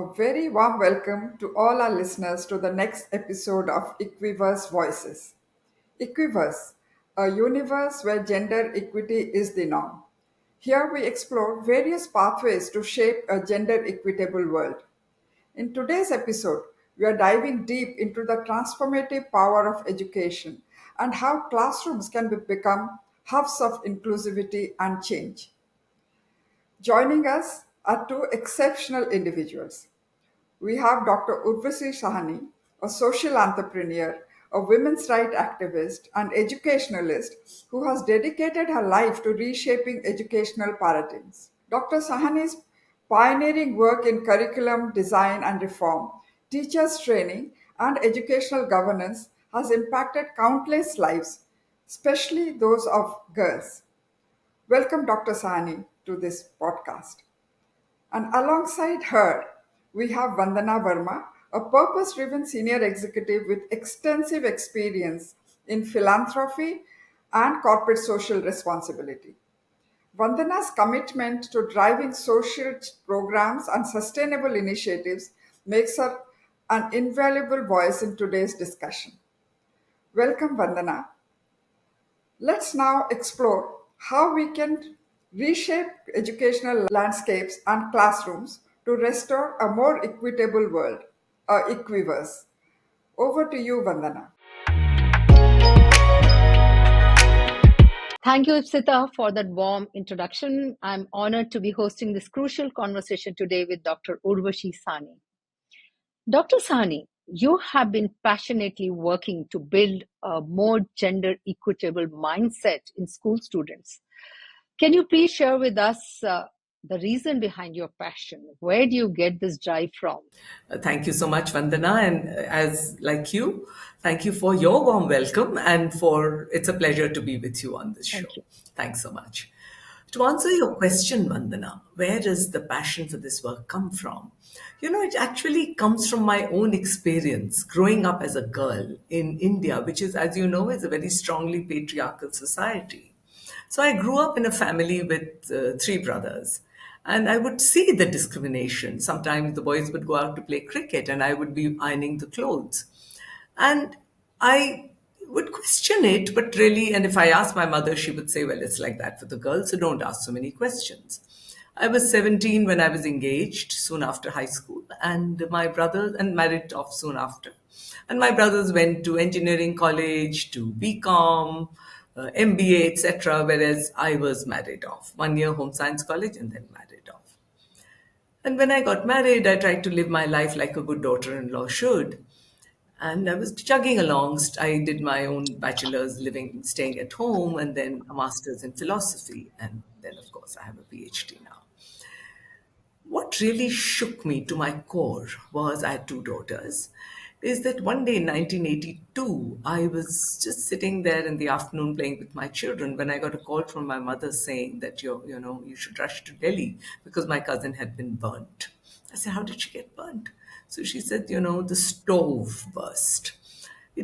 A very warm welcome to all our listeners to the next episode of Equiverse Voices. Equiverse, a universe where gender equity is the norm. Here we explore various pathways to shape a gender equitable world. In today's episode, we are diving deep into the transformative power of education and how classrooms can become hubs of inclusivity and change. Joining us are two exceptional individuals. We have Dr. Urvashi Sahni, a social entrepreneur, a women's rights activist, and educationalist who has dedicated her life to reshaping educational paradigms. Dr. Sahani's pioneering work in curriculum design and reform, teachers' training, and educational governance has impacted countless lives, especially those of girls. Welcome, Dr. Sahani, to this podcast. And alongside her, we have Vandana Verma, a purpose driven senior executive with extensive experience in philanthropy and corporate social responsibility. Vandana's commitment to driving social programs and sustainable initiatives makes her an invaluable voice in today's discussion. Welcome, Vandana. Let's now explore how we can reshape educational landscapes and classrooms to restore a more equitable world, a equiverse. Over to you, Vandana. Thank you, Ipsita, for that warm introduction. I'm honored to be hosting this crucial conversation today with Dr. Urvashi Sahni. Dr. Sahni, you have been passionately working to build a more gender equitable mindset in school students. Can you please share with us the reason behind your passion? Where do you get this drive from? Thank you so much, Vandana. And as like you, thank you for your warm welcome and for it's a pleasure to be with you on this show. Thank you. Thanks so much. To answer your question, Vandana, where does the passion for this work come from? It actually comes from my own experience growing up as a girl in India, which is, as you know, is a very strongly patriarchal society. So I grew up in a family with three brothers. And I would see the discrimination. Sometimes the boys would go out to play cricket and I would be ironing the clothes. And I would question it, but really, and if I asked my mother, she would say, well, it's like that for the girls, so don't ask so many questions. I was 17 when I was engaged, soon after high school, and my brothers, and married off soon after. And my brothers went to engineering college, to BCom, MBA, etc., whereas I was married off. 1 year home science college and then married off. And when I got married, I tried to live my life like a good daughter-in-law should. And I was chugging along. I did my own bachelor's living, staying at home, and then a master's in philosophy. And then, of course, I have a PhD now. What really shook me to my core was I had two daughters. Is that one day in 1982, I was just sitting there in the afternoon playing with my children when I got a call from my mother saying that you should rush to Delhi because my cousin had been burnt. I said, how did she get burnt? So she said, the stove burst.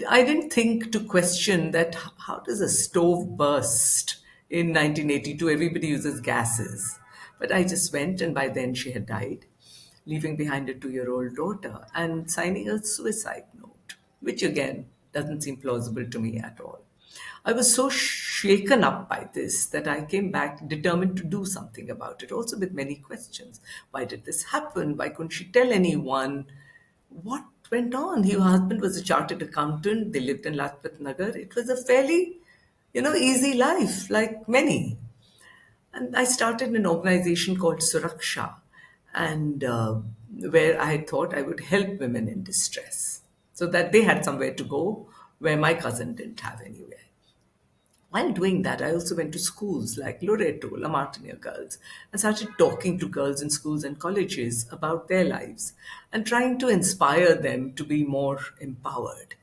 I didn't think to question that how does a stove burst in 1982? Everybody uses gases. But I just went, and by then she had died, leaving behind a 2 year old daughter and signing a suicide note, which again doesn't seem plausible to me at all. I was so shaken up by this that I came back determined to do something about it, also with many questions. Why did this happen? Why couldn't she tell anyone? What went on? Her husband was a chartered accountant. They lived in Lajpat Nagar. It was a fairly, easy life, like many. And I started an organization called Suraksha, and where I thought I would help women in distress so that they had somewhere to go where my cousin didn't have anywhere. While doing that, I also went to schools like Loreto, La Martiniere girls, and started talking to girls in schools and colleges about their lives and trying to inspire them to be more empowered.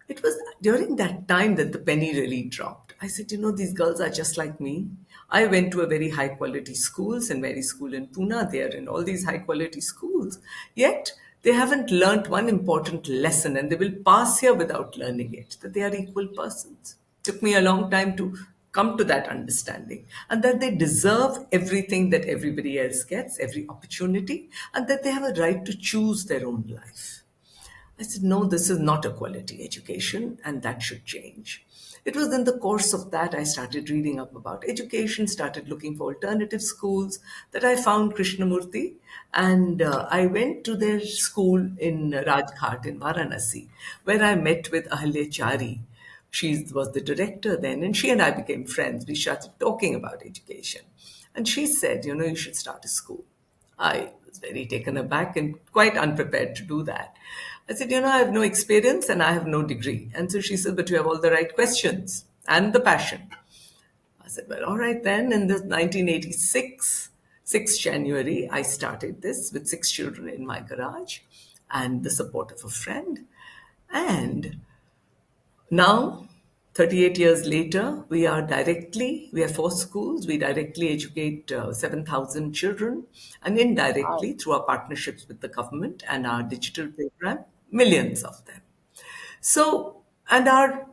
It was during that time that the penny really dropped. I said, these girls are just like me. I went to a very high quality school, St. Mary's School in Pune. They are in all these high quality schools. Yet they haven't learnt one important lesson and they will pass here without learning it, that they are equal persons. Took me a long time to come to that understanding, and that they deserve everything that everybody else gets, every opportunity, and that they have a right to choose their own life. I said, no, this is not a quality education, and that should change. It was in the course of that I started reading up about education, started looking for alternative schools, that I found Krishnamurti. And I went to their school in Rajghat in Varanasi, where I met with Ahalyachari. She was the director then, and she and I became friends. We started talking about education. And she said, you should start a school. I was very taken aback and quite unprepared to do that. I said, I have no experience and I have no degree. And so she said, but you have all the right questions and the passion. I said, well, all right then. In the 1986, 6th January, I started this with 6 children in my garage and the support of a friend. And now, 38 years later, we have 4 schools. We directly educate 7,000 children, and Wow. indirectly, through our partnerships with the government and our digital program, millions of them. So, and our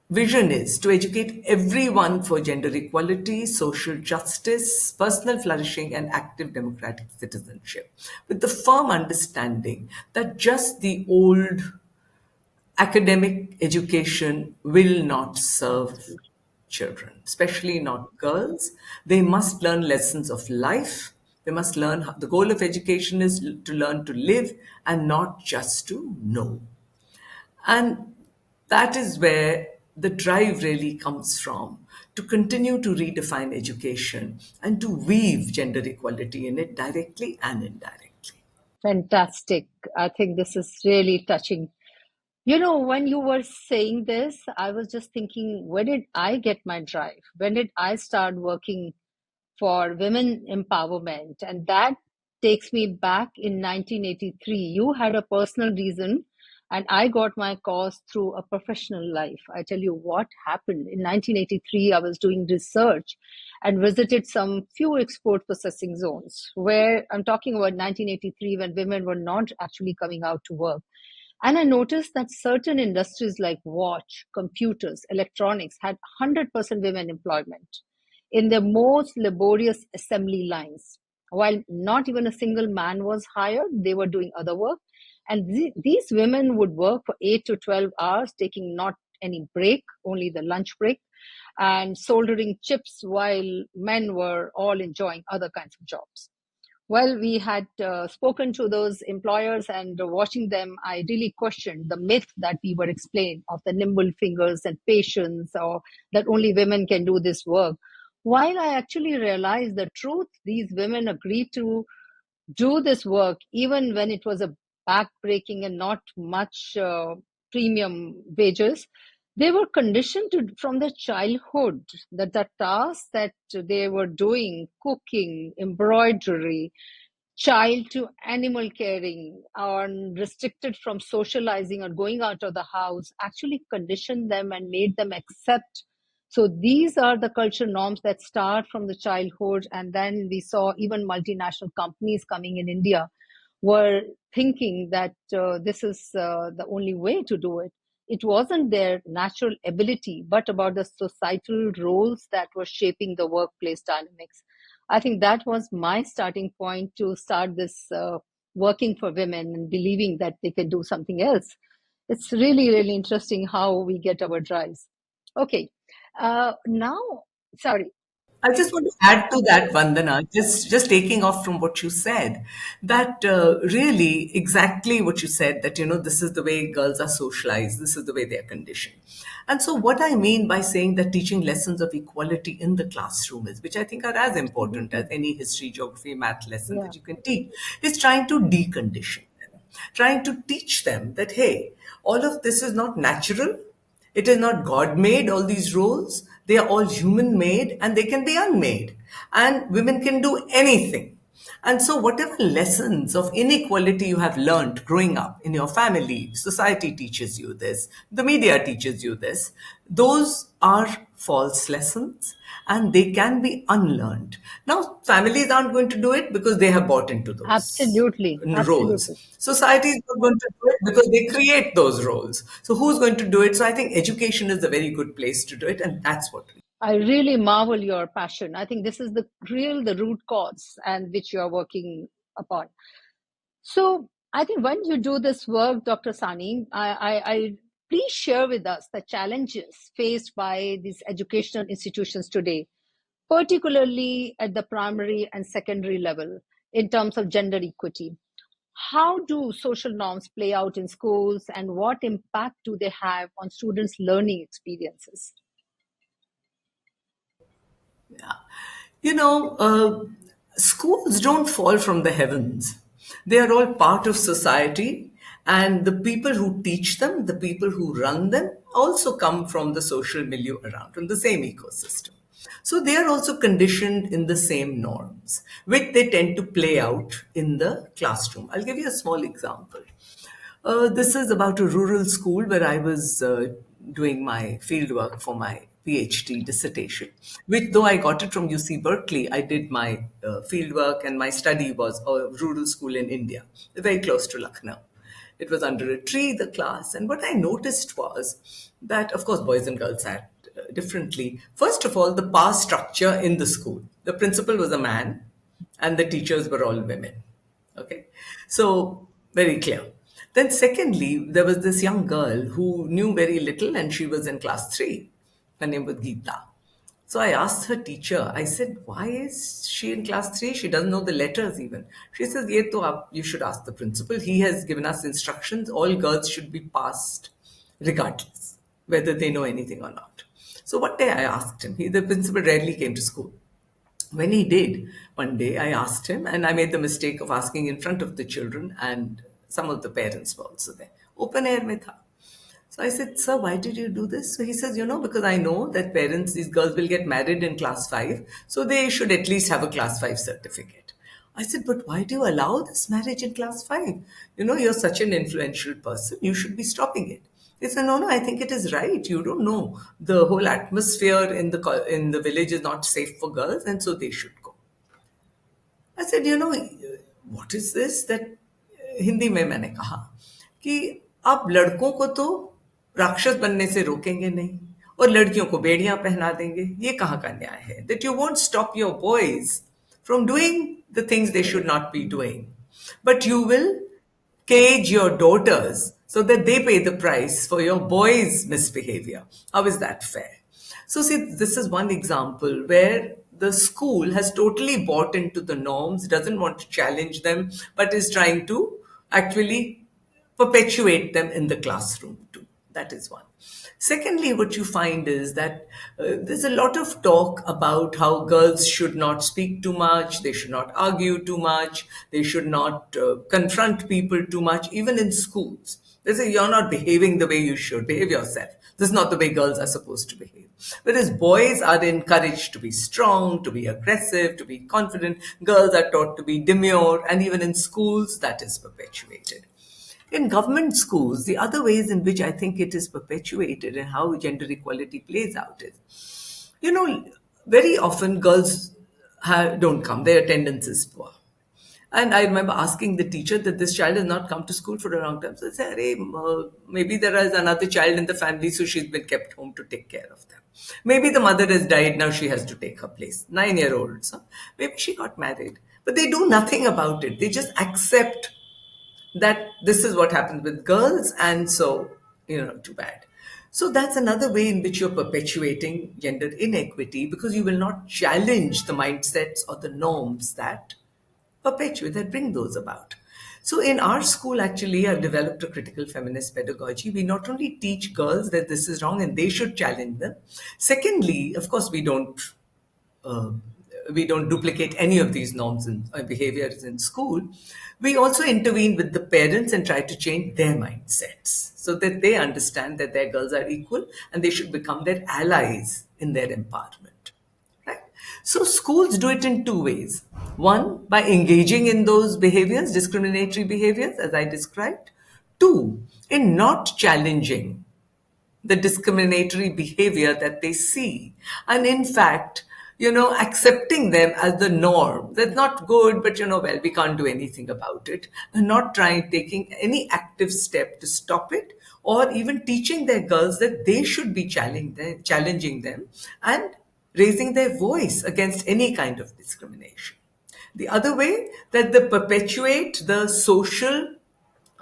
vision is to educate everyone for gender equality, social justice, personal flourishing, and active democratic citizenship, with the firm understanding that just the old academic education will not serve children, especially not girls. They must learn lessons of life. They must learn, the goal of education is to learn to live and not just to know. And that is where the drive really comes from, to continue to redefine education and to weave gender equality in it directly and indirectly. Fantastic. I think this is really touching. When you were saying this, I was just thinking, where did I get my drive? When did I start working for women empowerment? And that takes me back in 1983. You had a personal reason, and I got my cause through a professional life. I tell you what happened. In 1983, I was doing research and visited some few export processing zones where I'm talking about 1983 when women were not actually coming out to work. And I noticed that certain industries like watch, computers, electronics had 100% women employment in the most laborious assembly lines. While not even a single man was hired, they were doing other work. And these women would work for 8 to 12 hours, taking not any break, only the lunch break, and soldering chips while men were all enjoying other kinds of jobs. Well, we had spoken to those employers, and watching them, I really questioned the myth that we were explained of the nimble fingers and patience, or that only women can do this work. While I actually realized the truth, these women agreed to do this work even when it was a back-breaking and not much premium wages. They were conditioned from their childhood that the tasks that they were doing, cooking, embroidery, child to animal caring, or restricted from socializing or going out of the house, actually conditioned them and made them accept. So these are the culture norms that start from the childhood. And then we saw even multinational companies coming in India were thinking that this is the only way to do it. It wasn't their natural ability, but about the societal roles that were shaping the workplace dynamics. I think that was my starting point to start this working for women and believing that they can do something else. It's really, really interesting how we get our drives. Okay. Now, sorry. I just want to add to that, Vandana, just taking off from what you said, that really exactly what you said, that, this is the way girls are socialized, this is the way they are conditioned. And so what I mean by saying that teaching lessons of equality in the classroom is, which I think are as important as Absolutely. any history, geography, math lesson Yeah. that you can teach, is trying to decondition them, trying to teach them that, hey, all of this is not natural, it is not God made, all these roles. They are all human made and they can be unmade. And women can do anything. And so, whatever lessons of inequality you have learned growing up in your family, society teaches you this, the media teaches you this, those are false lessons and they can be unlearned. Now, families aren't going to do it because they have bought into those Absolutely. roles. Absolutely. Society is not going to do it because they create those roles. So who's going to do it? So I think education is a very good place to do it, and that's what we. I really marvel your passion. I think this is the root cause and which you are working upon. So I think when you do this work, Dr. Sani, I please share with us the challenges faced by these educational institutions today, particularly at the primary and secondary level in terms of gender equity. How do social norms play out in schools, and what impact do they have on students' learning experiences? You know, schools don't fall from the heavens. They are all part of society, and the people who teach them, the people who run them, also come from the social milieu around, from the same ecosystem. So they are also conditioned in the same norms, which they tend to play out in the classroom. I'll give you a small example. This is about a rural school where I was doing my fieldwork for my PhD dissertation, which though I got it from UC Berkeley, I did my fieldwork and my study was a rural school in India, very close to Lucknow. It was under a tree, the class. And what I noticed was that, of course, boys and girls sat differently. First of all, the power structure in the school. The principal was a man, and the teachers were all women. Okay. So, very clear. Then, secondly, there was this young girl who knew very little and she was in class three. Her name was Geeta. So I asked her teacher, I said, why is she in class three? She doesn't know the letters even. She says, Ye to you should ask the principal. He has given us instructions. All girls should be passed regardless, whether they know anything or not. So one day I asked him, the principal rarely came to school. When he did, one day I asked him, and I made the mistake of asking in front of the children, and some of the parents were also there. Open air mein tha. So I said, Sir, why did you do this? So he says, because I know that parents, these girls will get married in class 5, so they should at least have a class 5 certificate. I said, but why do you allow this marriage in class 5? You're such an influential person, you should be stopping it. He said, no, I think it is right. You don't know. The whole atmosphere in the village is not safe for girls, and so they should go. I said, what is this? That Hindi में मैंने कहा कि आप लड़कों को तो राक्षस बनने से रोकेंगे नहीं और लड़कियों को बेड़ियां पहना देंगे. ये कहाँ का न्याय है? That you won't stop your boys from doing the things they should not be doing, but you will cage your daughters so that they pay the price for your boys' misbehavior. How is that fair? So, see, this is one example where the school has totally bought into the norms, doesn't want to challenge them, but is trying to actually perpetuate them in the classroom too. That is one. Secondly, what you find is that there's a lot of talk about how girls should not speak too much, they should not argue too much, they should not confront people too much, even in schools. They say, you're not behaving the way you should, behave yourself. This is not the way girls are supposed to behave. Whereas boys are encouraged to be strong, to be aggressive, to be confident. Girls are taught to be demure, and even in schools, that is perpetuated. In government schools, the other ways in which I think it is perpetuated and how gender equality plays out is, very often girls don't come, their attendance is poor. And I remember asking the teacher that this child has not come to school for a long time. So I said, maybe there is another child in the family, so she's been kept home to take care of them. Maybe the mother has died, now she has to take her place. 9-year-olds. Huh? Maybe she got married. But they do nothing about it. They just accept that this is what happens with girls, and so, too bad. So that's another way in which you're perpetuating gender inequity, because you will not challenge the mindsets or the norms that bring those about. So in our school, actually, I've developed a critical feminist pedagogy. We not only teach girls that this is wrong and they should challenge them. Secondly, of course, we don't duplicate any of these norms and behaviors in school. We also intervene with the parents and try to change their mindsets so that they understand that their girls are equal and they should become their allies in their empowerment. Right? So schools do it in two ways. One, by engaging in those behaviors, discriminatory behaviors, as I described. Two, in not challenging the discriminatory behavior that they see. And in fact, accepting them as the norm. That's not good, but well, we can't do anything about it. And not taking any active step to stop it, or even teaching their girls that they should be challenging them and raising their voice against any kind of discrimination. The other way, that they perpetuate the social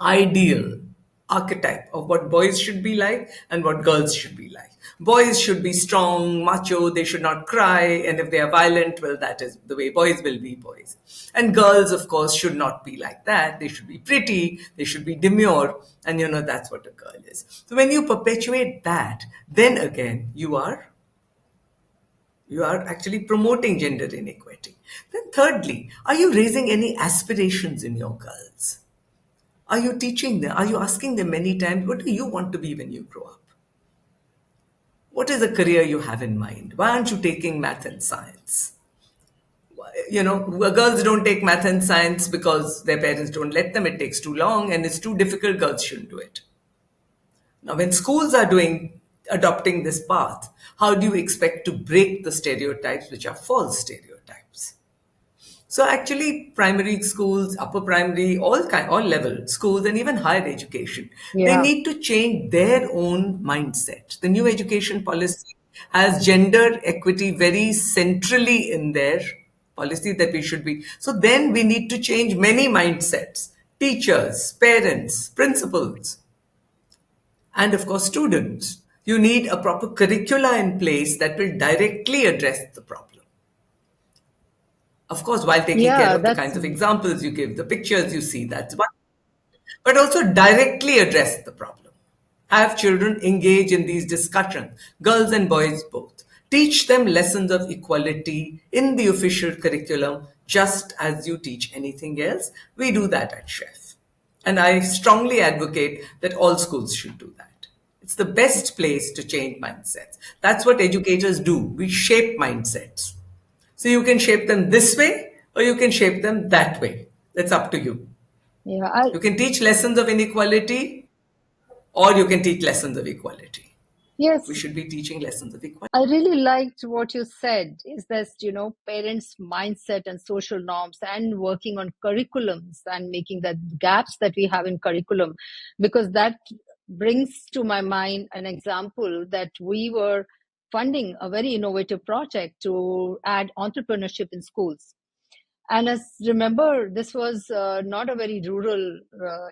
ideal archetype of what boys should be like and what girls should be like. Boys should be strong, macho, they should not cry, and if they are violent, well, that is the way boys will be boys. And girls, of course, should not be like that. They should be pretty, they should be demure, and that's what a girl is. So when you perpetuate that, then again, you are actually promoting gender inequity. Then, thirdly, are you raising any aspirations in your girls? Are you teaching them? Are you asking them many times, what do you want to be when you grow up? What is the career you have in mind? Why aren't you taking math and science? Girls don't take math and science because their parents don't let them. It takes too long and it's too difficult. Girls shouldn't do it. Now, when schools are adopting this path, how do you expect to break the stereotypes, which are false stereotypes? So actually, primary schools, upper primary, all level schools, and even higher education, they Yeah. need to change their own mindset. The new education policy has gender equity very centrally in their policy that we should be. So then we need to change many mindsets: teachers, parents, principals, and of course students. You need a proper curricula in place that will directly address the problem. Of course, while taking care Yeah, of the that's kinds of examples you give, the pictures you see, that's one. But also directly address the problem. Have children engage in these discussions, girls and boys both. Teach them lessons of equality in the official curriculum, just as you teach anything else. We do that at SHEF. And I strongly advocate that all schools should do that. It's the best place to change mindsets. That's what educators do. We shape mindsets. So you can shape them this way or you can shape them that way. It's up to you. yeah. I You can teach lessons of inequality or you can teach lessons of equality. We yes. should be teaching lessons of equality. I really liked what you said is that, parents' mindset and social norms and working on curriculums and making the gaps that we have in curriculum, because that brings to my mind an example that we were funding a very innovative project to add entrepreneurship in schools. And as remember, this was not a very rural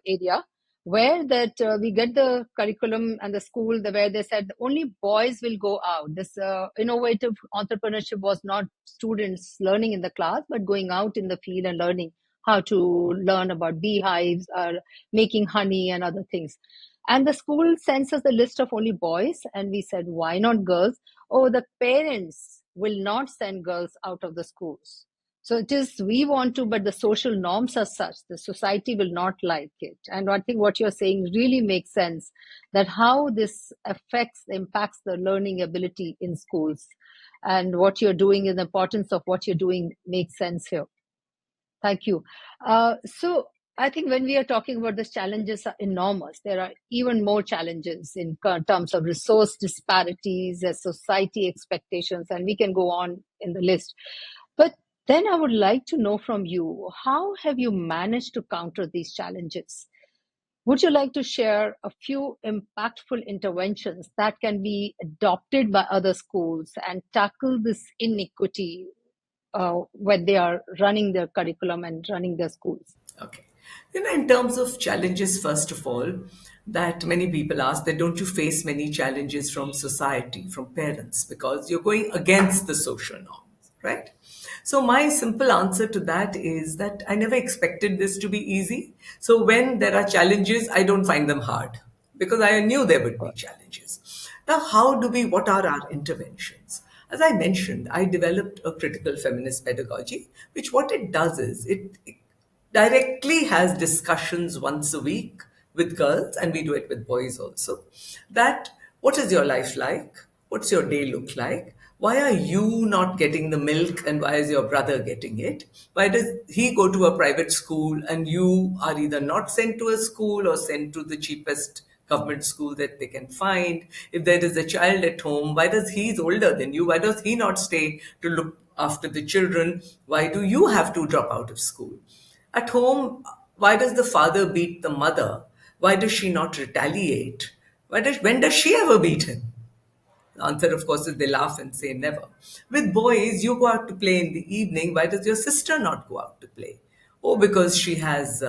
area where that we get the curriculum and the school where they said only boys will go out. This innovative entrepreneurship was not students learning in the class, but going out in the field and learning how to learn about beehives or making honey and other things. And the school sends us the list of only boys, and we said, why not girls? Oh, the parents will not send girls out of the schools. So it is, we want to, but the social norms are such, the society will not like it. And I think what you're saying really makes sense, that how this impacts the learning ability in schools. And what you're doing and the importance of what you're doing makes sense here. Thank you. So I think when we are talking about these challenges are enormous. There are even more challenges in terms of resource disparities, society expectations, and we can go on in the list. But then I would like to know from you, how have you managed to counter these challenges? Would you like to share a few impactful interventions that can be adopted by other schools and tackle this inequity when they are running their curriculum and running their schools? Okay. In terms of challenges, first of all, that many people ask, that don't you face many challenges from society, from parents, because you're going against the social norms, right? So my simple answer to that is that I never expected this to be easy. So when there are challenges, I don't find them hard because I knew there would be challenges. Now, what are our interventions? As I mentioned, I developed a critical feminist pedagogy, which what it does is it directly has discussions once a week with girls, and we do it with boys also. That what is your life like? What's your day look like? Why are you not getting the milk and why is your brother getting it? Why does he go to a private school and you are either not sent to a school or sent to the cheapest government school that they can find? If there is a child at home, why does he's older than you? Why does he not stay to look after the children? Why do you have to drop out of school? At home, why does the father beat the mother? Why does she not retaliate? When does she ever beat him? The answer, of course, is they laugh and say never. With boys, you go out to play in the evening. Why does your sister not go out to play? Oh, because she has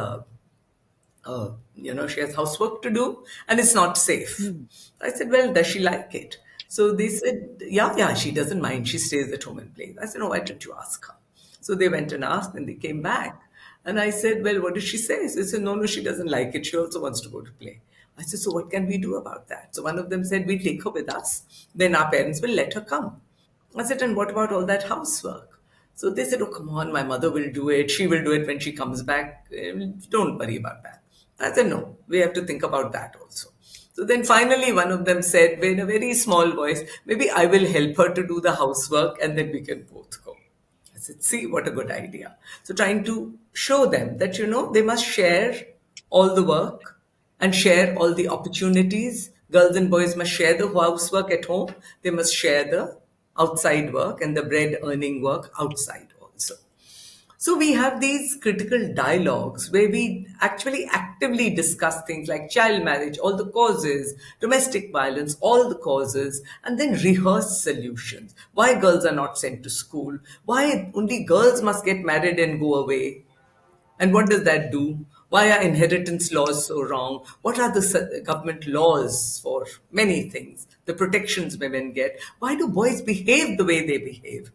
she has housework to do and it's not safe. Hmm. I said, well, does she like it? So they said, yeah, she doesn't mind. She stays at home and plays. I said, no, why don't you ask her? So they went and asked and they came back. And I said, well, what did she say? So they said, no, she doesn't like it. She also wants to go to play. I said, so what can we do about that? So one of them said, we'll take her with us. Then our parents will let her come. I said, and what about all that housework? So they said, oh, come on, my mother will do it. She will do it when she comes back. Don't worry about that. I said, no, we have to think about that also. So then finally, one of them said, in a very small voice, maybe I will help her to do the housework and then we can both go. I said, see, what a good idea. So trying to show them that, they must share all the work and share all the opportunities. Girls and boys must share the housework at home. They must share the outside work and the bread earning work outside also. So we have these critical dialogues where we actually actively discuss things like child marriage, all the causes, domestic violence, all the causes, and then rehearse solutions. Why girls are not sent to school? Why only girls must get married and go away? And what does that do? Why are inheritance laws so wrong? What are the government laws for many things? The protections women get. Why do boys behave the way they behave?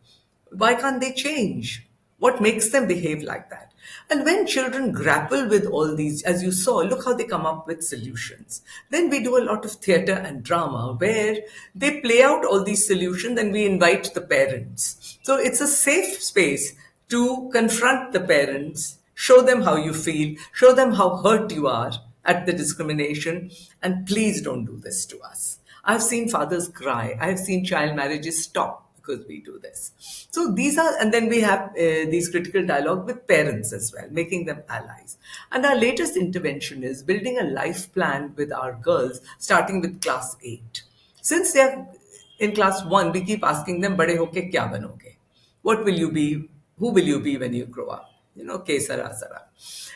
Why can't they change? What makes them behave like that? And when children grapple with all these, as you saw, look how they come up with solutions. Then we do a lot of theater and drama where they play out all these solutions and we invite the parents. So it's a safe space to confront the parents, show them how you feel, show them how hurt you are at the discrimination, and please don't do this to us. I've seen fathers cry. I've seen child marriages stop because we do this. So these are, and then we have these critical dialogue with parents as well, making them allies. And our latest intervention is building a life plan with our girls, starting with class 8. Since they're in class 1, we keep asking them, "Bade hoke kya banoge? What will you be? Who will you be when you grow up?" Kesara Sara.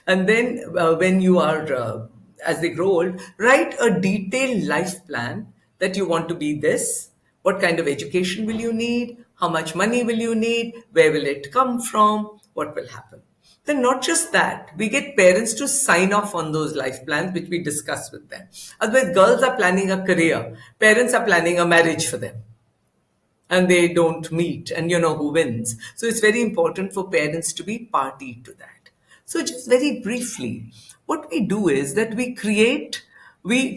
And then when you are, as they grow old, write a detailed life plan that you want to be this. What kind of education will you need? How much money will you need? Where will it come from? What will happen? Then, not just that, we get parents to sign off on those life plans, which we discuss with them. Otherwise, girls are planning a career, parents are planning a marriage for them and they don't meet and you know who wins. So it's very important for parents to be party to that. So just very briefly, what we do is that we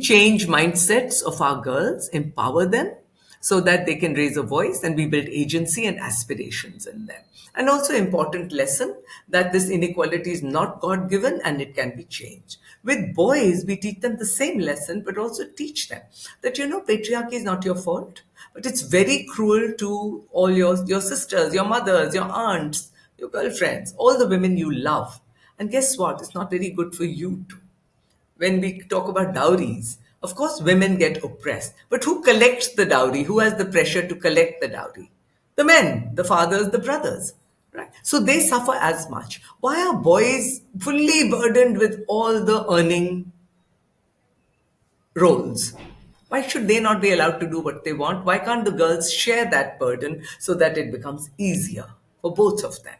change mindsets of our girls, empower them so that they can raise a voice and we build agency and aspirations in them. And also important lesson that this inequality is not God given and it can be changed. With boys, we teach them the same lesson, but also teach them that, patriarchy is not your fault, but it's very cruel to all your sisters, your mothers, your aunts, your girlfriends, all the women you love. And guess what? It's not very good for you too. When we talk about dowries, of course, women get oppressed. But who collects the dowry? Who has the pressure to collect the dowry? The men, the fathers, the brothers. Right? So they suffer as much. Why are boys fully burdened with all the earning roles? Why should they not be allowed to do what they want? Why can't the girls share that burden so that it becomes easier for both of them?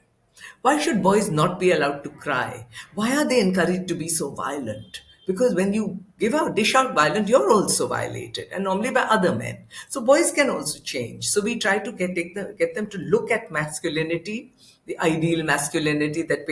Why should boys not be allowed to cry? Why are they encouraged to be so violent? Because when you dish out violence, you're also violated, and normally by other men. So boys can also change. So we try to get them to look at masculinity, the ideal masculinity that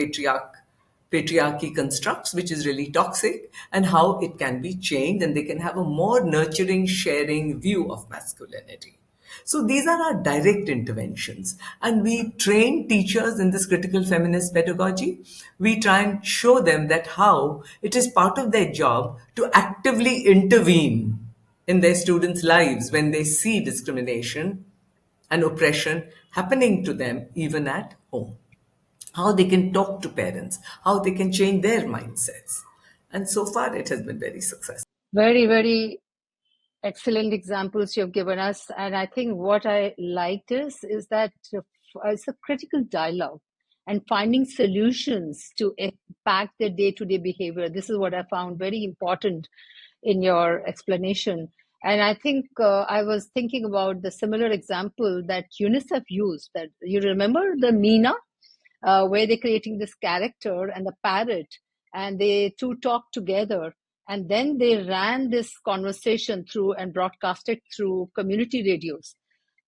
patriarchy constructs, which is really toxic, and how it can be changed, and they can have a more nurturing, sharing view of masculinity. So these are our direct interventions. And we train teachers in this critical feminist pedagogy. We try and show them that how it is part of their job to actively intervene in their students' lives when they see discrimination and oppression happening to them even at home. How they can talk to parents, how they can change their mindsets. And so far, it has been very successful. Very, very excellent examples you've given us. And I think what I liked is that it's a critical dialogue and finding solutions to impact their day-to-day behavior. This is what I found very important in your explanation. And I think I was thinking about the similar example that UNICEF used. That you remember the Mina, where they're creating this character and the parrot, and they two talk together, and then they ran this conversation through and broadcast it through community radios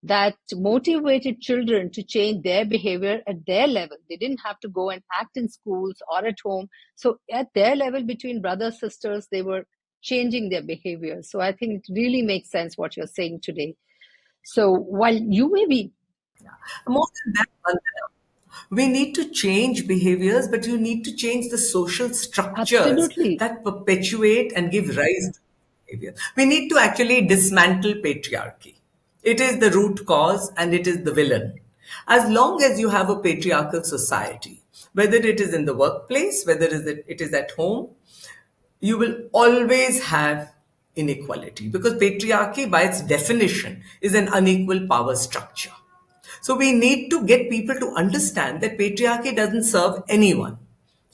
that motivated children to change their behavior at their level. They didn't have to go and act in schools or at home. So at their level, between brothers, sisters, they were changing their behavior. So I think it really makes sense what you're saying today. So while you may be More than that, Vandana, we need to change behaviors, but you need to change the social structures absolutely, that perpetuate and give rise to behavior. We need to actually dismantle patriarchy. It is the root cause and it is the villain. As long as you have a patriarchal society, whether it is in the workplace, whether it is at home, you will always have inequality because patriarchy, by its definition, is an unequal power structure. So we need to get people to understand that patriarchy doesn't serve anyone.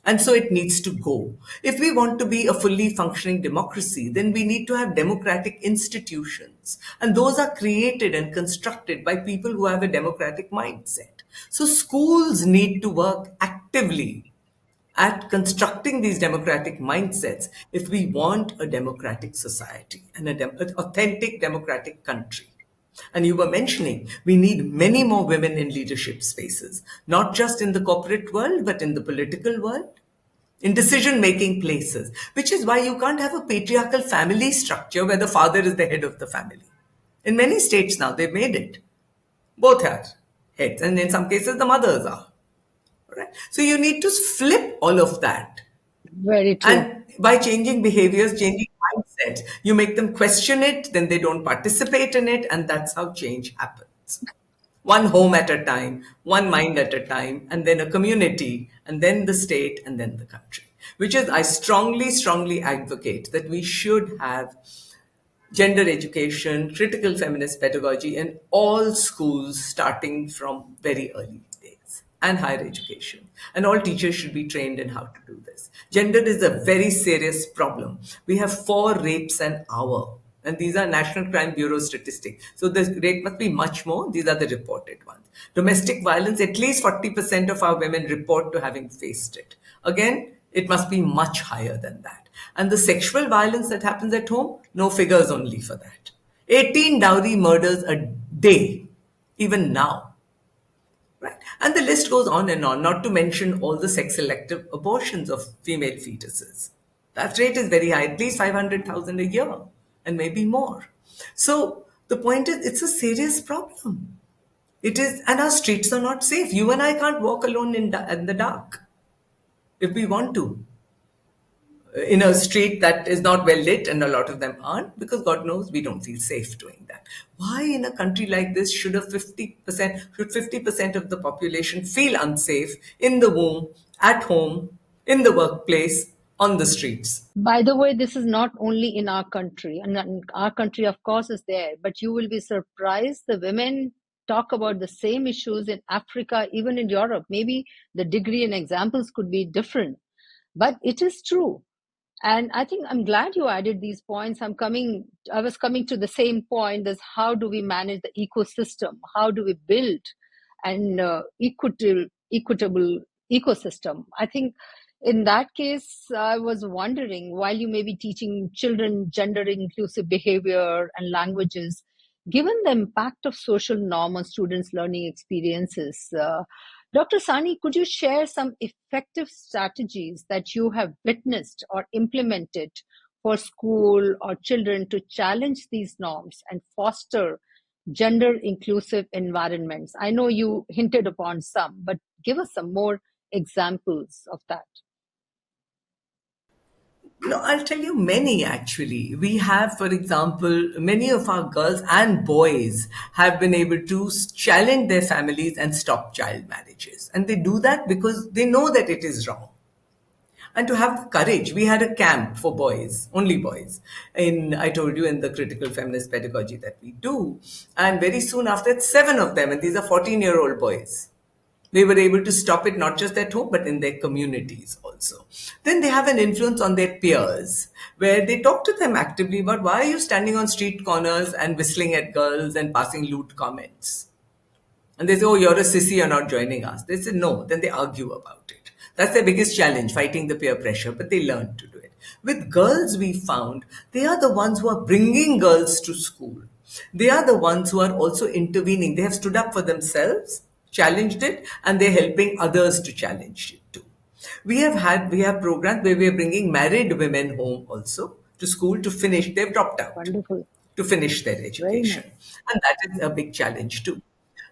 And so it needs to go. If we want to be a fully functioning democracy, then we need to have democratic institutions. And those are created and constructed by people who have a democratic mindset. So schools need to work actively at constructing these democratic mindsets if we want a democratic society and an authentic democratic country. And you were mentioning we need many more women in leadership spaces, not just in the corporate world, but in the political world, in decision making places, which is why you can't have a patriarchal family structure where the father is the head of the family. In many states now, they've made it. Both are heads, and in some cases, the mothers are. Right? So you need to flip all of that. very true. And by changing behaviors, changing mindsets, you make them question it, then they don't participate in it, and that's how change happens. One home at a time, one mind at a time, and then a community, and then the state, and then the country. Which is, I strongly, strongly advocate that we should have gender education, critical feminist pedagogy in all schools starting from very early days and higher education. And all teachers should be trained in how to do this. Gender is a very serious problem. We have 4 rapes an hour. And these are National Crime Bureau statistics. So the rate must be much more. These are the reported ones. Domestic violence, at least 40% of our women report to having faced it. Again, it must be much higher than that. And the sexual violence that happens at home, no figures only for that. 18 dowry murders a day, even now. Right? And the list goes on, not to mention all the sex selective abortions of female fetuses. That rate is very high, at least 500,000 a year, and maybe more. So the point is, it's a serious problem. It is, and our streets are not safe. You and I can't walk alone in the dark if we want to in a street that is not well lit, and a lot of them aren't, because God knows we don't feel safe doing that. Why in a country like this should 50% of the population feel unsafe in the womb, at home, in the workplace, on the streets? By the way, this is not only in our country, and our country, of course, is there, but you will be surprised the women talk about the same issues in Africa, even in Europe. Maybe the degree and examples could be different, but it is true. And I think I'm glad you added these points. I was coming to the same point as how do we manage the ecosystem? How do we build an equitable ecosystem? I think in that case, I was wondering, while you may be teaching children gender inclusive behavior and languages, given the impact of social norm on students' learning experiences, Dr. Sani, could you share some effective strategies that you have witnessed or implemented for school or children to challenge these norms and foster gender inclusive environments? I know you hinted upon some, but give us some more examples of that. No, I'll tell you many actually. We have, for example, many of our girls and boys have been able to challenge their families and stop child marriages. And they do that because they know that it is wrong. And to have the courage, we had a camp for boys, only boys, I told you, in the critical feminist pedagogy that we do. And very soon after, 7 of them, and these are 14-year-old boys. They were able to stop it not just at home, but in their communities also. Then they have an influence on their peers, where they talk to them actively about why are you standing on street corners and whistling at girls and passing lewd comments? And they say, oh, you're a sissy, you're not joining us. They say, no. Then they argue about it. That's their biggest challenge, fighting the peer pressure, but they learn to do it. With girls, we found they are the ones who are bringing girls to school. They are the ones who are also intervening. They have stood up for themselves, challenged it, and they're helping others to challenge it too. We have programs where we are bringing married women home also to school to finish. They've dropped out Wonderful. to finish their Very education. nice. And that is a big challenge too.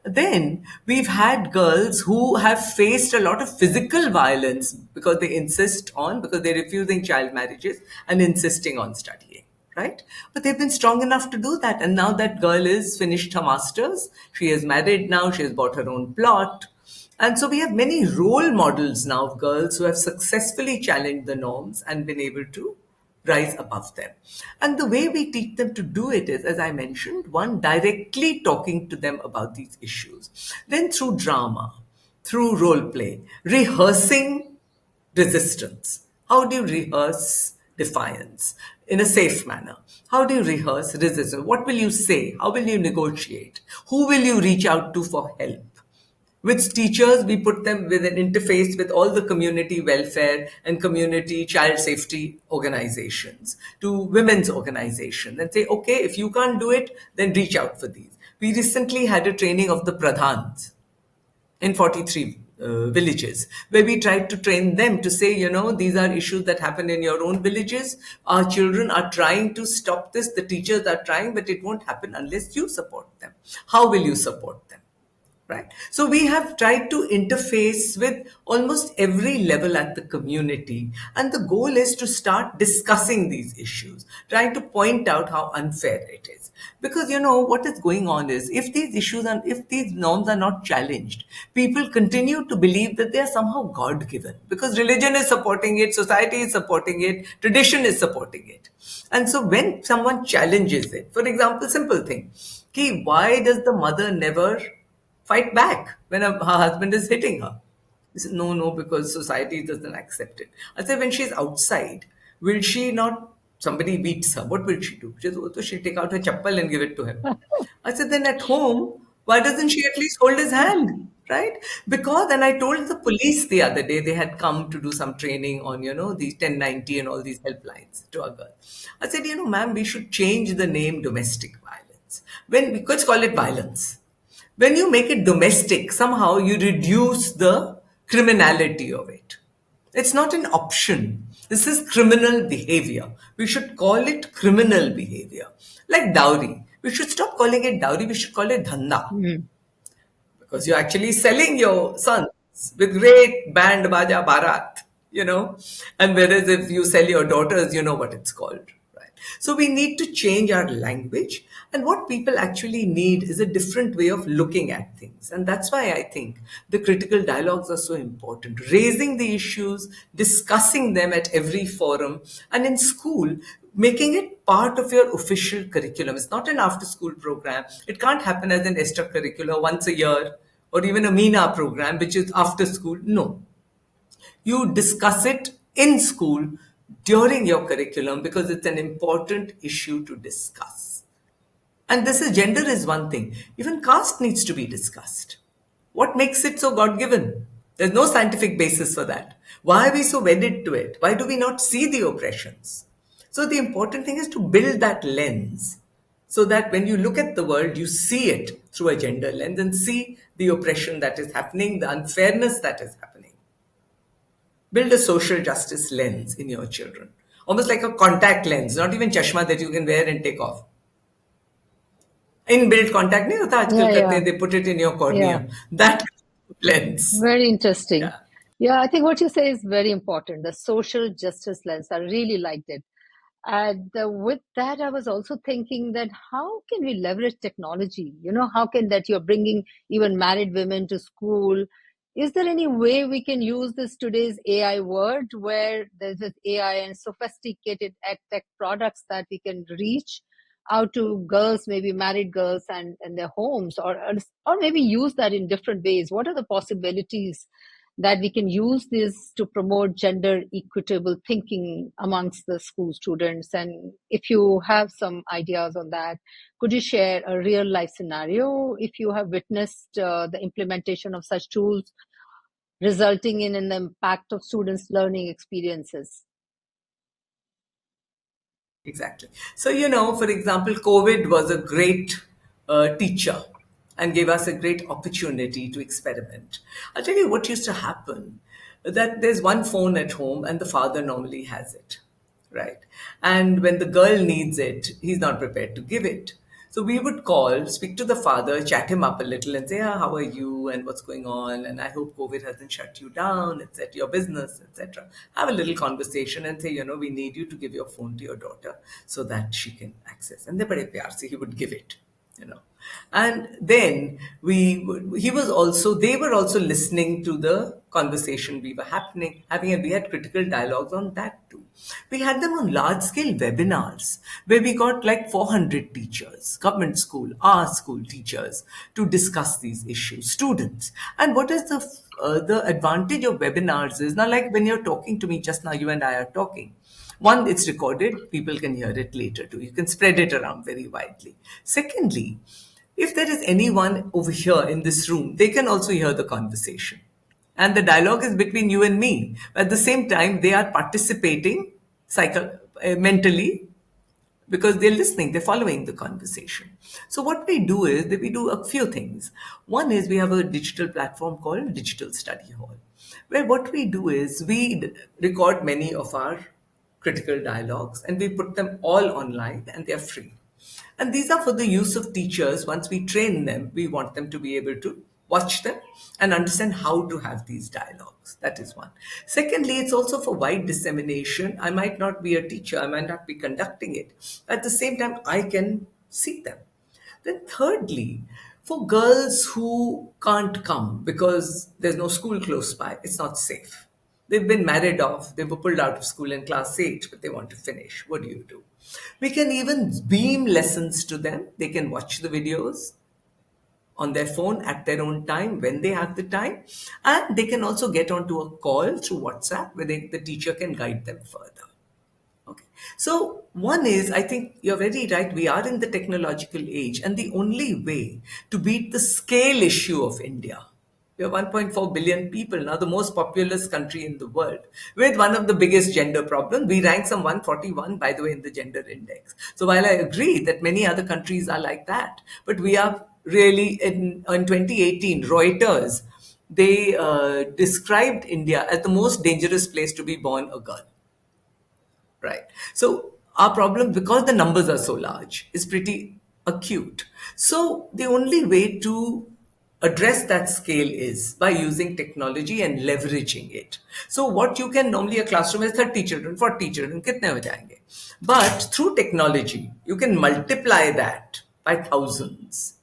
Then we've had girls who have faced a lot of physical violence because because they're refusing child marriages and insisting on studying, right? But they've been strong enough to do that. And now that girl is finished her master's, she is married now, she has bought her own plot. And so we have many role models now of girls who have successfully challenged the norms and been able to rise above them. And the way we teach them to do it is, as I mentioned, one, directly talking to them about these issues, then through drama, through role play, rehearsing resistance. How do you rehearse defiance in a safe manner? How do you rehearse resistance? What will you say? How will you negotiate? Who will you reach out to for help? With teachers, we put them with an interface with all the community welfare and community child safety organizations, to women's organizations, and say, okay, if you can't do it, then reach out for these. We recently had a training of the pradhans in 43 villages, where we tried to train them to say, these are issues that happen in your own villages. Our children are trying to stop this. The teachers are trying, but it won't happen unless you support them. How will you support them? Right. So we have tried to interface with almost every level at the community. And the goal is to start discussing these issues, trying to point out how unfair it is. Because, what is going on is if these norms are not challenged, people continue to believe that they are somehow God given because religion is supporting it, society is supporting it, tradition is supporting it. And so when someone challenges it, for example, simple thing, why does the mother never fight back when her husband is hitting her? He said, no, no, because society doesn't accept it. I said, when she's outside, will she not, somebody beats her, what will she do? She said, oh, so she'll take out her chappal and give it to him. I said, then at home, why doesn't she at least hold his hand? Right? Because, and I told the police the other day, they had come to do some training on, these 1090 and all these helplines to our girl. I said, ma'am, we should change the name domestic violence. We could call it violence. When you make it domestic, somehow you reduce the criminality of it. It's not an option. This is criminal behavior. We should call it criminal behavior. Like dowry. We should stop calling it dowry. We should call it dhanda. Because you're actually selling your sons with great band, baja, barat, And whereas if you sell your daughters, you know what it's called. So we need to change our language. And what people actually need is a different way of looking at things. And that's why I think the critical dialogues are so important. Raising the issues, discussing them at every forum, and in school, making it part of your official curriculum. It's not an after-school program. It can't happen as an extracurricular once a year, or even a MENA program, which is after school. No. You discuss it in school during your curriculum because it's an important issue to discuss. And gender is one thing. Even caste needs to be discussed. What makes it so God given? There's no scientific basis for that. Why are we so wedded to it? Why do we not see the oppressions? So the important thing is to build that lens so that when you look at the world, you see it through a gender lens and see the oppression that is happening, the unfairness that is happening. Build a social justice lens in your children. Almost like a contact lens, not even chashma that you can wear and take off. Inbuilt contact nahi hota aajkal karte hain, they put it in your cornea. That lens. Very interesting. Yeah. Yeah, I think what you say is very important. The social justice lens. I really liked it. And with that, I was also thinking that how can we leverage technology? How can that you're bringing even married women to school? Is there any way we can use this today's AI world where there's this AI and sophisticated tech products that we can reach how to girls, maybe married girls and their homes, or maybe use that in different ways. What are the possibilities that we can use this to promote gender equitable thinking amongst the school students? And if you have some ideas on that, could you share a real life scenario if you have witnessed the implementation of such tools resulting in an impact of students' learning experiences? Exactly. So, for example, COVID was a great teacher and gave us a great opportunity to experiment. I'll tell you what used to happen, that there's one phone at home and the father normally has it, right? And when the girl needs it, he's not prepared to give it. So we would call, speak to the father, chat him up a little and say, how are you and what's going on? And I hope COVID hasn't shut you down, etc., your business, etc. Have a little conversation and say, we need you to give your phone to your daughter so that she can access. And he would give it, you know. And then they were also listening to the conversation we were having, and we had critical dialogues on that too. We had them on large scale webinars where we got like 400 teachers, government school, our school teachers, to discuss these issues, students. And what is the advantage of webinars is now, like when you're talking to me just now, you and I are talking. One, it's recorded, people can hear it later too. You can spread it around very widely. Secondly, if there is anyone over here in this room, they can also hear the conversation. And the dialogue is between you and me. At the same time, they are participating mentally because they're listening, they're following the conversation. So what we do is that we do a few things. One is we have a digital platform called Digital Study Hall, where what we do is we record many of our critical dialogues and we put them all online and they're free. And these are for the use of teachers. Once we train them, we want them to be able to watch them and understand how to have these dialogues. That is one. Secondly, it's also for wide dissemination. I might not be a teacher, I might not be conducting it. At the same time, I can see them. Then, thirdly, for girls who can't come because there's no school close by, it's not safe. They've been married off, they were pulled out of school in class 8, but they want to finish. What do you do? We can even beam lessons to them. They can watch the videos on their phone at their own time when they have the time. And they can also get onto a call through WhatsApp where the teacher can guide them further. Okay. So, one is, I think you're very right, we are in the technological age, and the only way to beat the scale issue of India. We are 1.4 billion people, now the most populous country in the world, with one of the biggest gender problems. We rank some 141, by the way, in the gender index. So while I agree that many other countries are like that, but we are really, in 2018, Reuters, they described India as the most dangerous place to be born a girl. Right. So our problem, because the numbers are so large, is pretty acute. So the only way to address that scale is by using technology and leveraging it. So what you can normally, a classroom is 30 children, 40 children, kitne ho jayenge? But through technology, you can multiply that by thousands.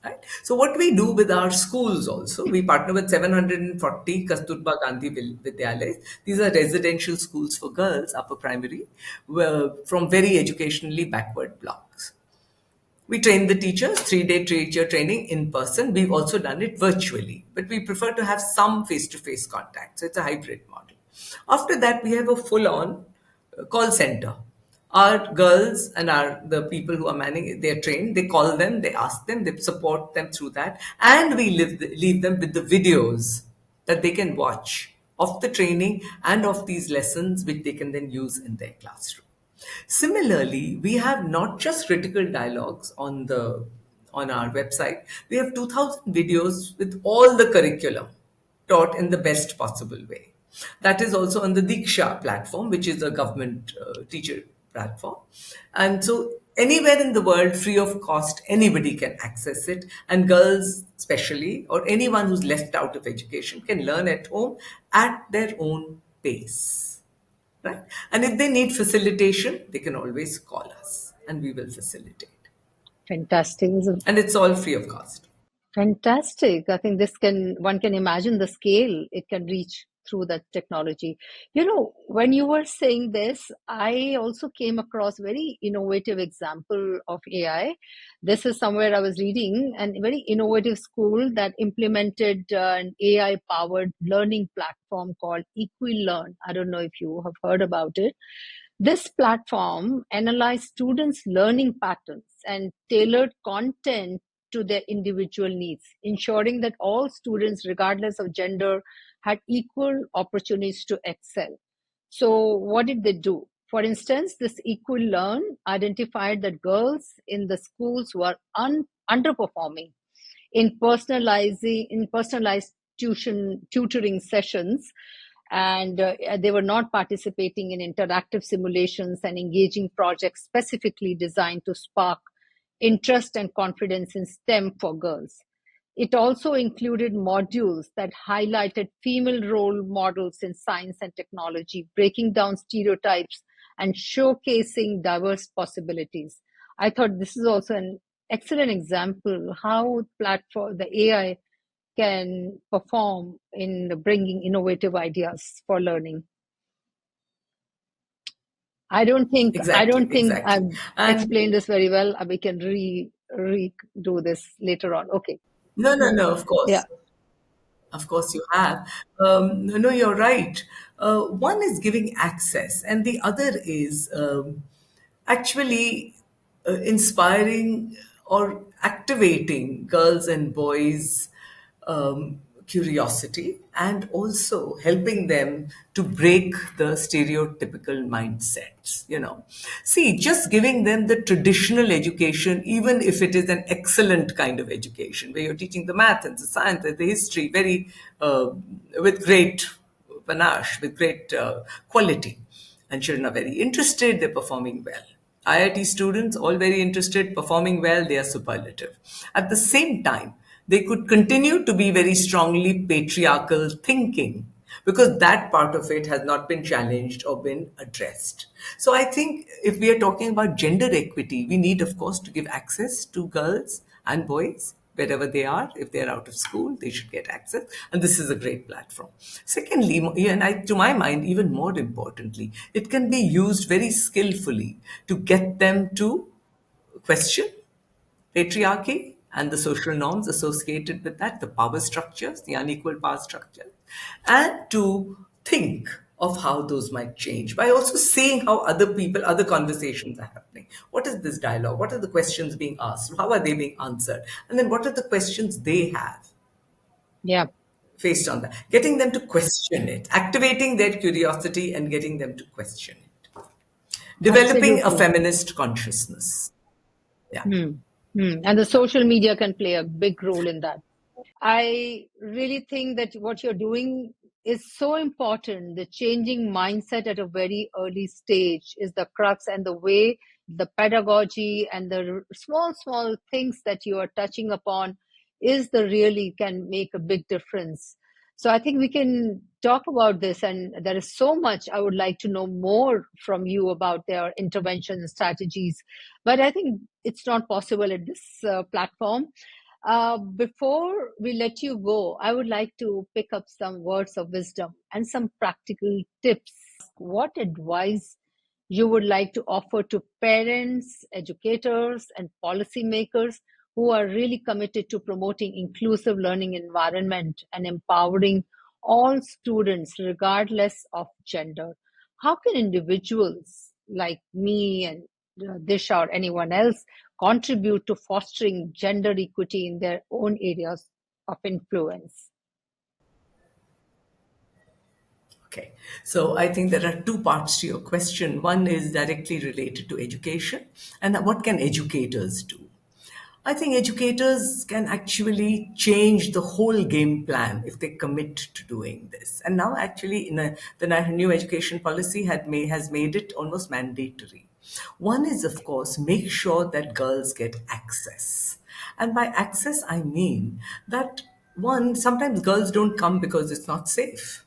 Right? So what we do with our schools also, we partner with 740 Kasturba Gandhi Vidyalayas. These are residential schools for girls, upper primary, from very educationally backward blocks. We train the teachers, 3-day teacher training in person. We've also done it virtually, but we prefer to have some face-to-face contact. So it's a hybrid model. After that, we have a full-on call center. Our girls and the people who are manning it, they're trained. They call them, they ask them, they support them through that, and we leave them with the videos that they can watch of the training and of these lessons, which they can then use in their classroom. Similarly, we have not just critical dialogues on our website. We have 2,000 videos with all the curriculum taught in the best possible way. That is also on the Diksha platform, which is a government teacher platform. And so anywhere in the world, free of cost, anybody can access it. And girls, especially, or anyone who's left out of education, can learn at home at their own pace. Right? And if they need facilitation, they can always call us and we will facilitate. Fantastic. And it's all free of cost. Fantastic. I think one can imagine the scale it can reach through that technology. When you were saying this, I also came across very innovative example of AI. This is somewhere I was reading, and a very innovative school that implemented an AI powered learning platform called EquiLearn. I don't know if you have heard about it. This platform analyzed students' learning patterns and tailored content to their individual needs, ensuring that all students, regardless of gender, had equal opportunities to excel. So, what did they do? For instance, this Equal Learn identified that girls in the schools were underperforming in personalized tutoring sessions, and they were not participating in interactive simulations and engaging projects specifically designed to spark interest and confidence in STEM for girls. It also included modules that highlighted female role models in science and technology, breaking down stereotypes and showcasing diverse possibilities. I thought this is also an excellent example how the AI can perform in bringing innovative ideas for learning. I Exactly, don't think exactly. I've And explained this very well. We can redo this later on. Okay. no, no, Yeah. no, of Yeah. course. Of course, you have. No, no, you're right. One is giving access, and the other is actually inspiring or activating girls and boys' curiosity, and also helping them to break the stereotypical mindsets. See, just giving them the traditional education, even if it is an excellent kind of education where you're teaching the math and the science and the history very with great panache, with great quality, and children are very interested, they're performing well. IIT students, all very interested, performing well, they are superlative. At the same time, they could continue to be very strongly patriarchal thinking because that part of it has not been challenged or been addressed. So I think if we are talking about gender equity, we need, of course, to give access to girls and boys wherever they are. If they're out of school, they should get access. And this is a great platform. Secondly, and to my mind, even more importantly, it can be used very skillfully to get them to question patriarchy and the social norms associated with that, the power structures, the unequal power structures, and to think of how those might change by also seeing how other conversations are happening. What is this dialogue? What are the questions being asked? How are they being answered? And then what are the questions they have Yeah. based on that? Getting them to question it, activating their curiosity and getting them to question it. Developing a Absolutely. feminist consciousness. Yeah. Hmm. And the social media can play a big role in that. I really think that what you're doing is so important. The changing mindset at a very early stage is the crux, and the way the pedagogy and the small, small things that you are touching upon is the really can make a big difference. So I think we can talk about this, and there is so much I would like to know more from you about their intervention strategies. But I think it's not possible at this platform. Before we let you go, I would like to pick up some words of wisdom and some practical tips. What advice you would like to offer to parents, educators, and policymakers who are really committed to promoting inclusive learning environment and empowering all students regardless of gender? How can individuals like me and Disha or anyone else contribute to fostering gender equity in their own areas of influence? Okay, so I think there are two parts to your question. One is directly related to education, and what can educators do? I think educators can actually change the whole game plan if they commit to doing this. And now, actually, the new education policy has made it almost mandatory. One is, of course, make sure that girls get access. And by access, I mean that one, sometimes girls don't come because it's not safe.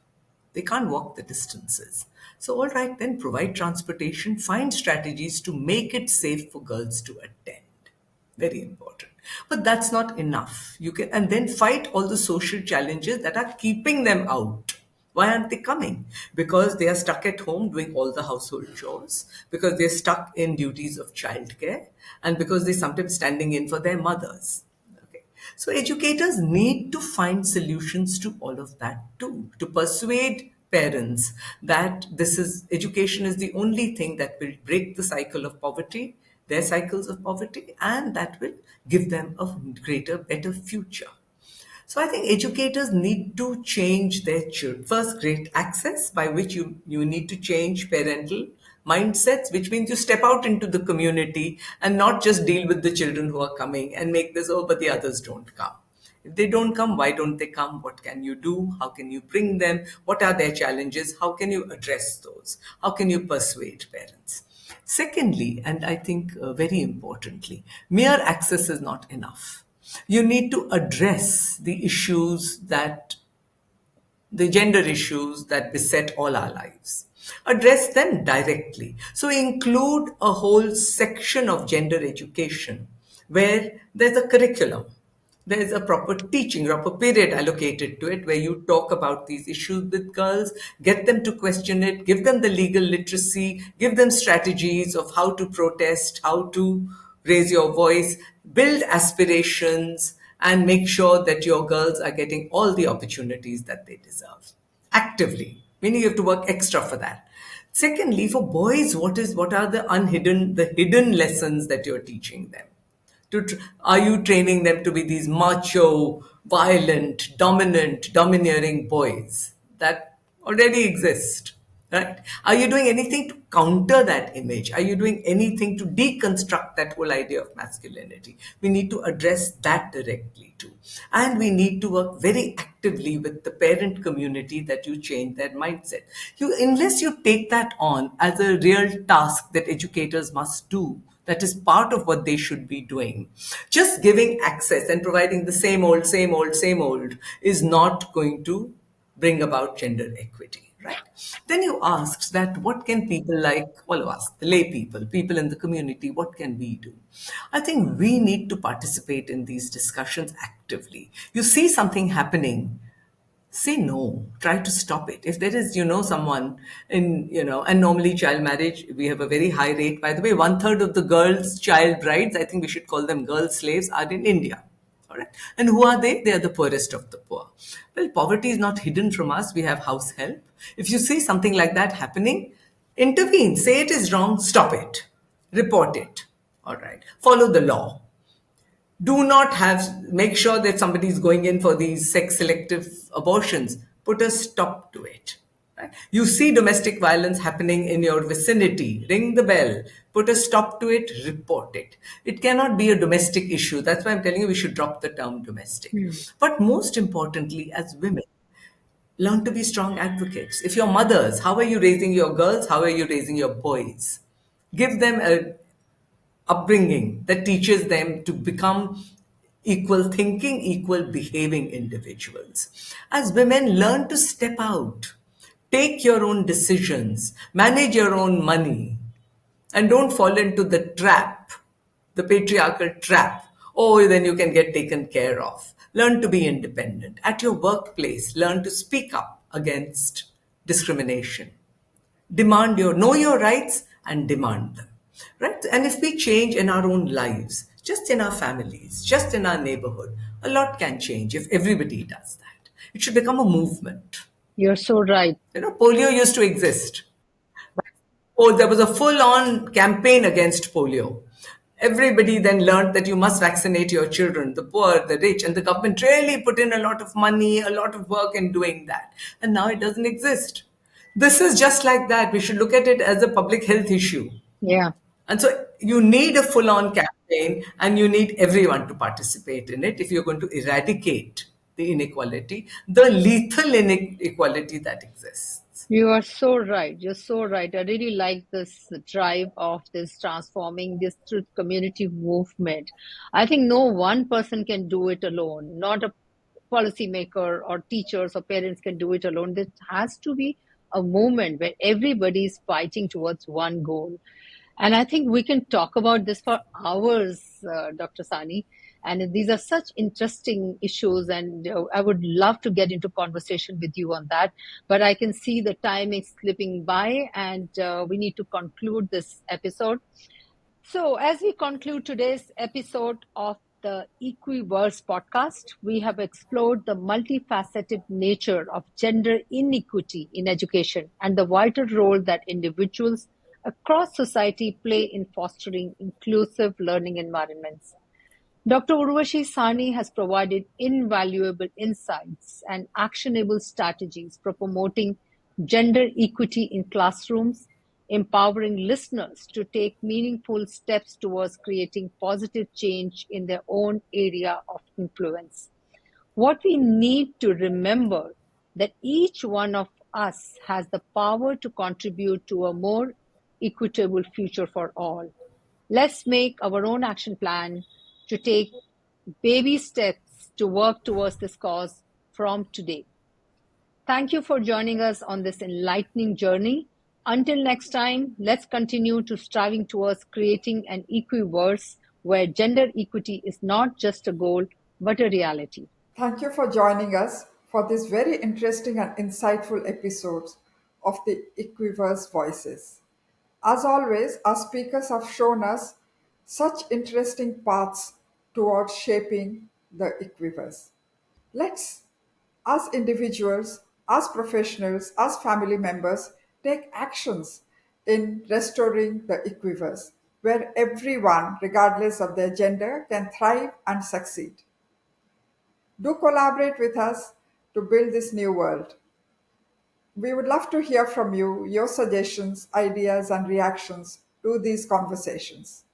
They can't walk the distances. So, all right, then provide transportation, find strategies to make it safe for girls to attend. Very important. But that's not enough. You can, and then fight all the social challenges that are keeping them out. Why aren't they coming? Because they are stuck at home doing all the household chores, because they're stuck in duties of childcare, and because they're sometimes standing in for their mothers. Okay. So educators need to find solutions to all of that too, to persuade parents that this is education is the only thing that will break the cycle of poverty, their cycles of poverty, and that will give them a greater, better future. So I think educators need to change their children. First, great access, by which you need to change parental mindsets, which means you step out into the community and not just deal with the children who are coming and make this, oh, but the others don't come. If they don't come, why don't they come? What can you do? How can you bring them? What are their challenges? How can you address those? How can you persuade parents? Secondly, and I think very importantly, mere access is not enough. You need to address the gender issues that beset all our lives. Address them directly. So include a whole section of gender education where there's a curriculum, there's a proper teaching, proper period allocated to it where you talk about these issues with girls, get them to question it, give them the legal literacy, give them strategies of how to protest, how to raise your voice, build aspirations, and make sure that your girls are getting all the opportunities that they deserve actively, meaning you have to work extra for that. Secondly, for boys, what are the hidden lessons that you're teaching them? Are you training them to be these macho, violent, dominant, domineering boys that already exist? Right? Are you doing anything to counter that image? Are you doing anything to deconstruct that whole idea of masculinity? We need to address that directly too. And we need to work very actively with the parent community that you change their mindset. Unless you take that on as a real task that educators must do, that is part of what they should be doing. Just giving access and providing the same old, same old, same old is not going to bring about gender equity, right? Then you asked that what can people like all of us, the lay people, people in the community, what can we do? I think we need to participate in these discussions actively. You see something happening, say no, try to stop it. If there is someone and normally child marriage, we have a very high rate, by the way. 1/3 of the girls child brides, I think we should call them girl slaves, are in India. All right. And who are they are the poorest of the poor. Well, poverty is not hidden from us. We have house help. If you see something like that happening, intervene, say it is wrong, stop it, report it. All right, follow the law. Do not make sure that somebody is going in for these sex selective abortions. Put a stop to it. Right? You see domestic violence happening in your vicinity, ring the bell, put a stop to it, report it. It cannot be a domestic issue. That's why I'm telling you we should drop the term domestic. But most importantly, as women, learn to be strong advocates. If you're mothers, how are you raising your girls? How are you raising your boys? Give them a upbringing that teaches them to become equal thinking, equal behaving individuals. As women, learn to step out, take your own decisions, manage your own money, and don't fall into the trap, the patriarchal trap. Oh, then you can get taken care of. Learn to be independent. At your workplace, learn to speak up against discrimination. Know your rights and demand them, right? And if we change in our own lives, just in our families, just in our neighborhood, a lot can change if everybody does that. It should become a movement. You're so right. Polio used to exist. Oh, there was a full-on campaign against polio. Everybody then learned that you must vaccinate your children, the poor, the rich, and the government really put in a lot of money, a lot of work in doing that. And now it doesn't exist. This is just like that. We should look at it as a public health issue. Yeah. And so you need a full-on campaign and you need everyone to participate in it if you're going to eradicate the inequality, the lethal inequality that exists. You are so right. You're so right. I really like this drive of this transforming this through community movement. I think no one person can do it alone. Not a policymaker or teachers or parents can do it alone. There has to be a movement where everybody is fighting towards one goal. And I think we can talk about this for hours, Dr. Sahni. And these are such interesting issues, and I would love to get into conversation with you on that. But I can see the time is slipping by, and we need to conclude this episode. So, as we conclude today's episode of the Equiverse podcast, we have explored the multifaceted nature of gender inequity in education and the vital role that individuals across society play in fostering inclusive learning environments. Dr. Urvashi Sahni has provided invaluable insights and actionable strategies for promoting gender equity in classrooms, empowering listeners to take meaningful steps towards creating positive change in their own area of influence. What we need to remember that each one of us has the power to contribute to a more equitable future for all. Let's make our own action plan to take baby steps to work towards this cause from today. Thank you for joining us on this enlightening journey. Until next time, let's continue to striving towards creating an equiverse where gender equity is not just a goal, but a reality. Thank you for joining us for this very interesting and insightful episodes of the Equiverse Voices. As always, our speakers have shown us such interesting paths towards shaping the Equiverse. Let's, as individuals, as professionals, as family members, take actions in restoring the Equiverse, where everyone, regardless of their gender, can thrive and succeed. Do collaborate with us to build this new world. We would love to hear from you, your suggestions, ideas, and reactions to these conversations.